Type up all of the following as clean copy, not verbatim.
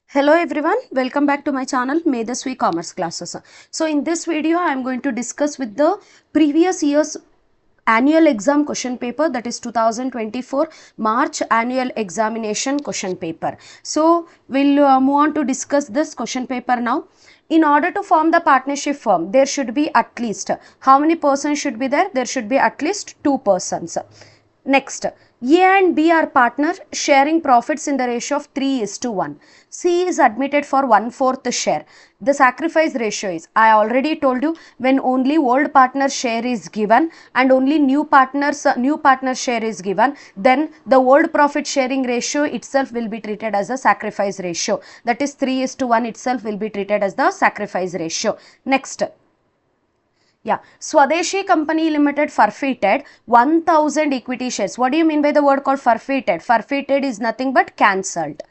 Hello everyone, welcome back to my channel Medaswi Commerce Classes. So in this video I am going to discuss with the previous year's annual exam question paper, that is 2024 March annual examination question paper. So we'll move on to discuss this question paper now. In order to form the partnership firm, there should be at least, how many persons should be there? There should be at least 2 persons. Next, A and B are partners sharing profits in the ratio of 3:1. C is admitted for 1/4 share. The sacrifice ratio is, I already told you, when only old partner share is given and only new partner share is given, then the old profit sharing ratio itself will be treated as a sacrifice ratio. That is 3:1 itself will be treated as the sacrifice ratio. Next. Yeah, Swadeshi Company Limited forfeited 1000 equity shares. What do you mean by the word called forfeited? Forfeited is nothing but cancelled.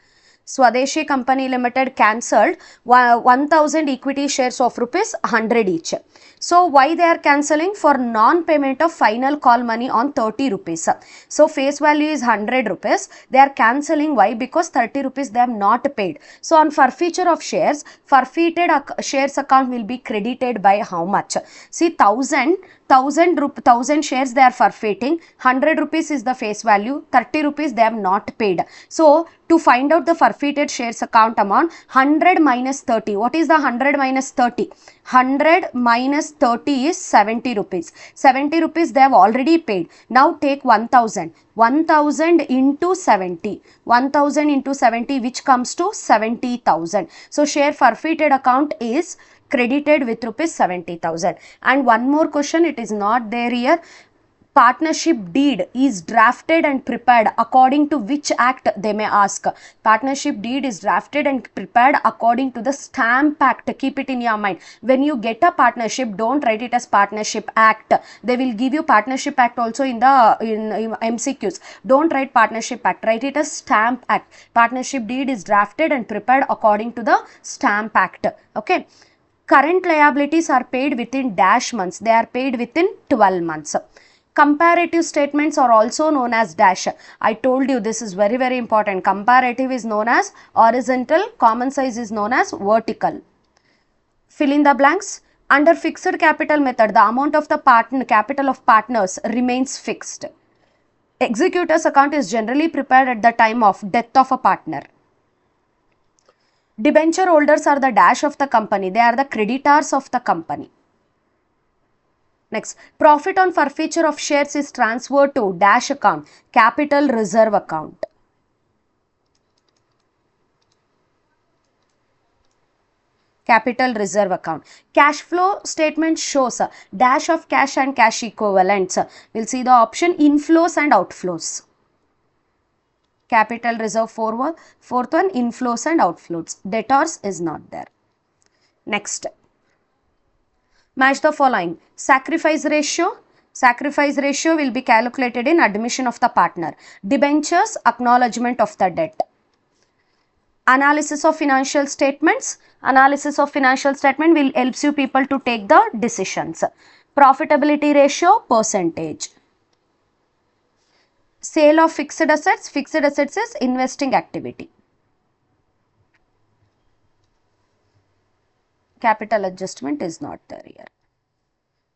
Swadeshi Company Limited cancelled 1000 equity shares of rupees 100 each. So why they are cancelling? For non-payment of final call money on 30 rupees. So face value is 100 rupees. They are cancelling. Why? Because 30 rupees they have not paid. So on forfeiture of shares, forfeited shares account will be credited by how much? See, 1000 shares they are forfeiting. 100 rupees is the face value. 30 rupees they have not paid. So to find out the forfeited shares account amount, 100 minus 30. What is the 100 minus 30? 100 minus 30 is 70 rupees. 70 rupees they have already paid. Now take 1000. 1000 into 70. 1000 into 70, which comes to 70,000. So share forfeited account is credited with rupees 70,000. And one more question, it is not there here. Partnership deed is drafted and prepared according to which act, they may ask. Partnership deed is drafted and prepared according to the Stamp Act. Keep it in your mind. When you get a partnership, don't write it as Partnership Act. They will give you Partnership Act also in the MCQs. Don't write Partnership Act. Write it as Stamp Act. Partnership deed is drafted and prepared according to the Stamp Act. Okay. Current liabilities are paid within dash months. They are paid within 12 months. Comparative statements are also known as dash. I told you this is very, very important. Comparative is known as horizontal, common size is known as vertical. Fill in the blanks. Under fixed capital method, the amount of the capital of partners remains fixed. Executor's account is generally prepared at the time of death of a partner. Debenture holders are the dash of the company. They are the creditors of the company. Next, profit on forfeiture of shares is transferred to dash account, capital reserve account. Capital reserve account. Cash flow statement shows a dash of cash and cash equivalents. We'll see the option inflows and outflows. Capital reserve fourth one, inflows and outflows. Debtors is not there. Next. Match the following. Sacrifice ratio. Sacrifice ratio will be calculated in admission of the partner. Debentures, acknowledgement of the debt. Analysis of financial statements. Analysis of financial statement will help you people to take the decisions. Profitability ratio, percentage. Sale of fixed assets. Fixed assets is investing activity. Capital adjustment is not there here.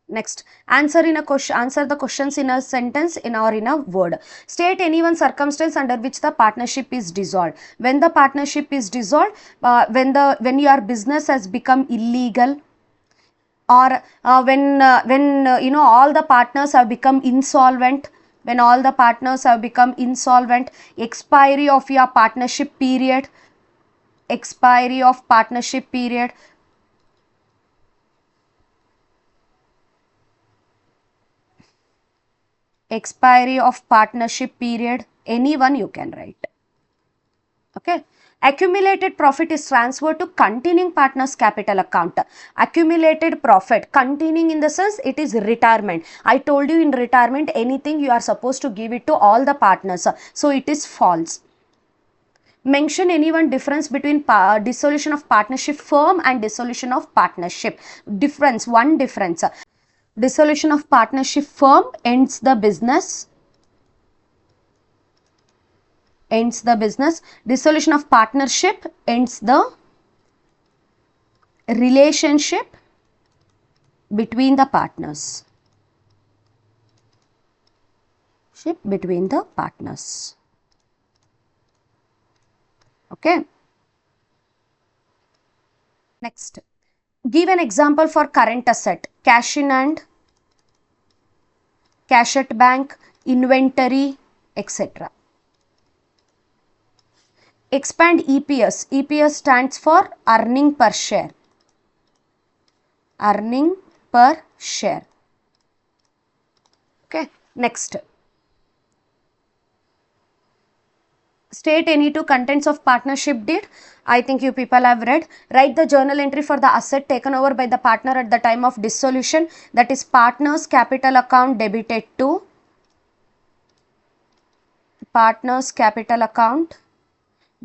Next, answer the questions in a sentence or in a word. State any one circumstance under which the partnership is dissolved. When the partnership is dissolved, when your business has become illegal, or when all the partners have become insolvent. When all the partners have become insolvent, expiry of your partnership period. Expiry of partnership period. Expiry of partnership period, any one you can write. Okay. Accumulated profit is transferred to continuing partners capital account. Accumulated profit, continuing in the sense it is retirement. I told you in retirement anything you are supposed to give it to all the partners. So it is false. Mention any one difference between dissolution of partnership firm and dissolution of partnership. Difference, one difference. Dissolution of partnership firm ends the business. ends the business. Dissolution of partnership ends the relationship between the partners. Between the partners. Okay. Next, give an example for current asset. Cash in hand, cash at bank, inventory, etc. Expand EPS. EPS stands for earning per share. Earning per share. Okay. Next. State any two contents of partnership deed. I think you people have read. Write the journal entry for the asset taken over by the partner at the time of dissolution. That is partner's capital account debited to partner's capital account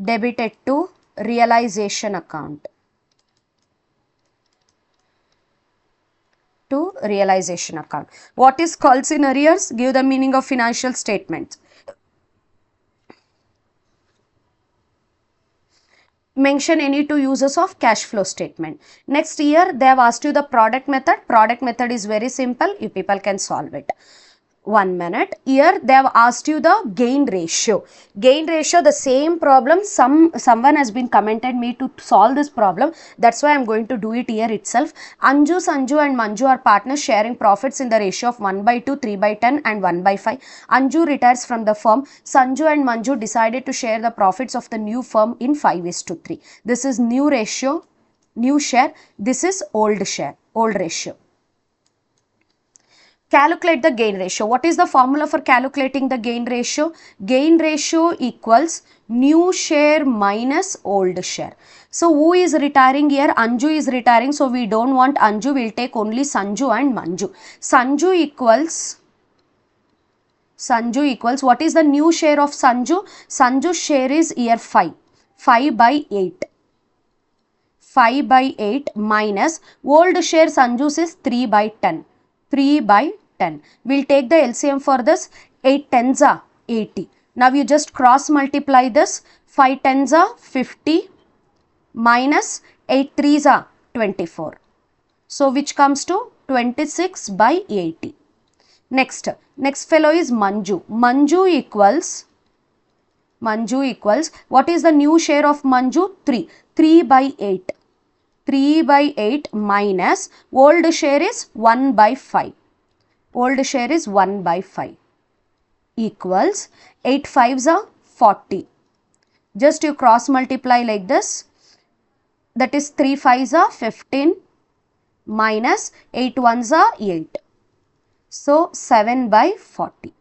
debited to realization account. To realization account. What is calls in arrears? Give the meaning of financial statement. Mention any two uses of cash flow statement. Next year they have asked you the product method. Product method is very simple. You people can solve it. 1 minute. Here they have asked you the gain ratio. Gain ratio, the same problem. Someone has been commented me to solve this problem. That's why I'm going to do it here itself. Anju, Sanju and Manju are partners sharing profits in the ratio of 1/2, 3/10 and 1/5. Anju retires from the firm. Sanju and Manju decided to share the profits of the new firm in 5:3. This is new ratio, new share. This is old share, old ratio. Calculate the gain ratio. What is the formula for calculating the gain ratio? Gain ratio equals new share minus old share. So who is retiring here? Anju is retiring. So we don't want Anju. We'll take only Sanju and Manju. Sanju equals what is the new share of Sanju? Sanju's share is here 5. 5/8. 5/8 minus old share Sanju's is 3/10. 3/10. We'll take the LCM for this. 8 tens are 80. Now you just cross multiply this. 5 tens are 50 minus 8 threes are 24. So which comes to 26/80. Next fellow is Manju. Manju equals what is the new share of Manju? 3. 3/8. 3/8 minus old share is 1/5. Old share is 1/5 equals 8 fives are 40. Just you cross multiply like this. That is 3 fives are 15 minus 8 ones are 8. So 7/40.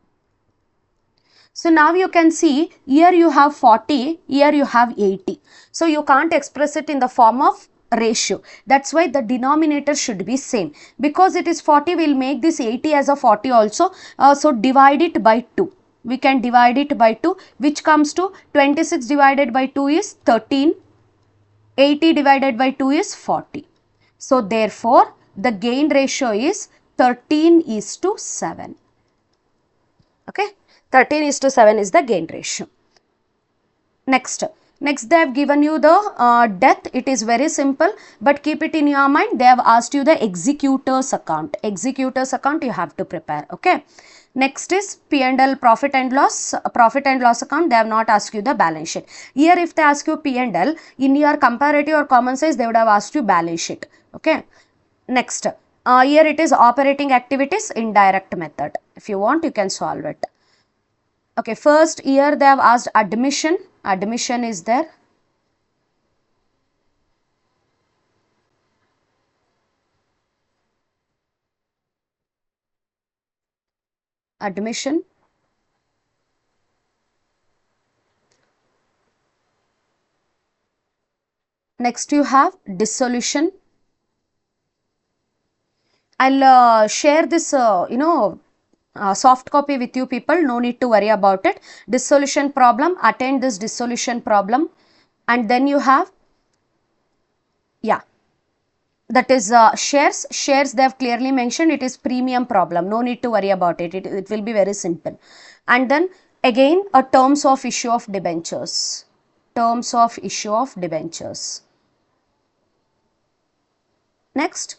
So now you can see here you have 40, here you have 80. So you can't express it in the form of ratio. That's why the denominator should be same. Because it is 40, we'll make this 80 as a 40 also. So divide it by 2. We can divide it by 2, which comes to 26 divided by 2 is 13. 80 divided by 2 is 40. So therefore, the gain ratio is 13:7. Okay. 13:7 is the gain ratio. Next they have given you the death. It is very simple, but keep it in your mind. They have asked you the executor's account. Executor's account you have to prepare. Okay. Next is P&L, profit and loss account. They have not asked you the balance sheet. Here if they ask you P&L, in your comparative or common size, they would have asked you balance sheet. Okay. Next, here it is operating activities, indirect method. If you want, you can solve it. Okay, first here they have asked admission. Admission is there. Admission. Next you have dissolution. I'll share this, soft copy with you people. No need to worry about it. Dissolution problem. Attend this dissolution problem. And then you have, that is shares. Shares they have clearly mentioned. It is premium problem. No need to worry about it. It will be very simple. And then Again, a terms of issue of debentures. Terms of issue of debentures. Next,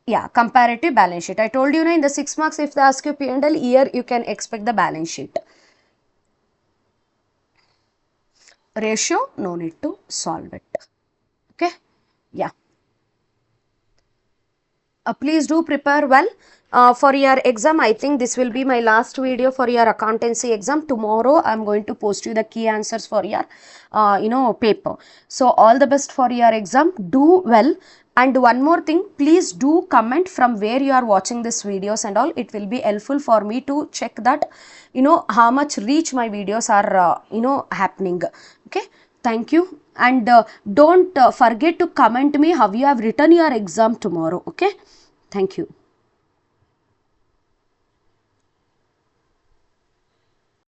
yeah, comparative balance sheet. I told you in the 6 marks, if they ask you P&L, here you can expect the balance sheet. Ratio, no need to solve it. Okay, yeah. Please do prepare well for your exam. I think this will be my last video for your accountancy exam. Tomorrow I am going to post you the key answers for your paper. So all the best for your exam. Do well. And one more thing, please do comment from where you are watching this videos and all. It will be helpful for me to check that how much reach my videos are happening. Okay, thank you. And don't forget to comment me how you have written your exam tomorrow. Okay, thank you.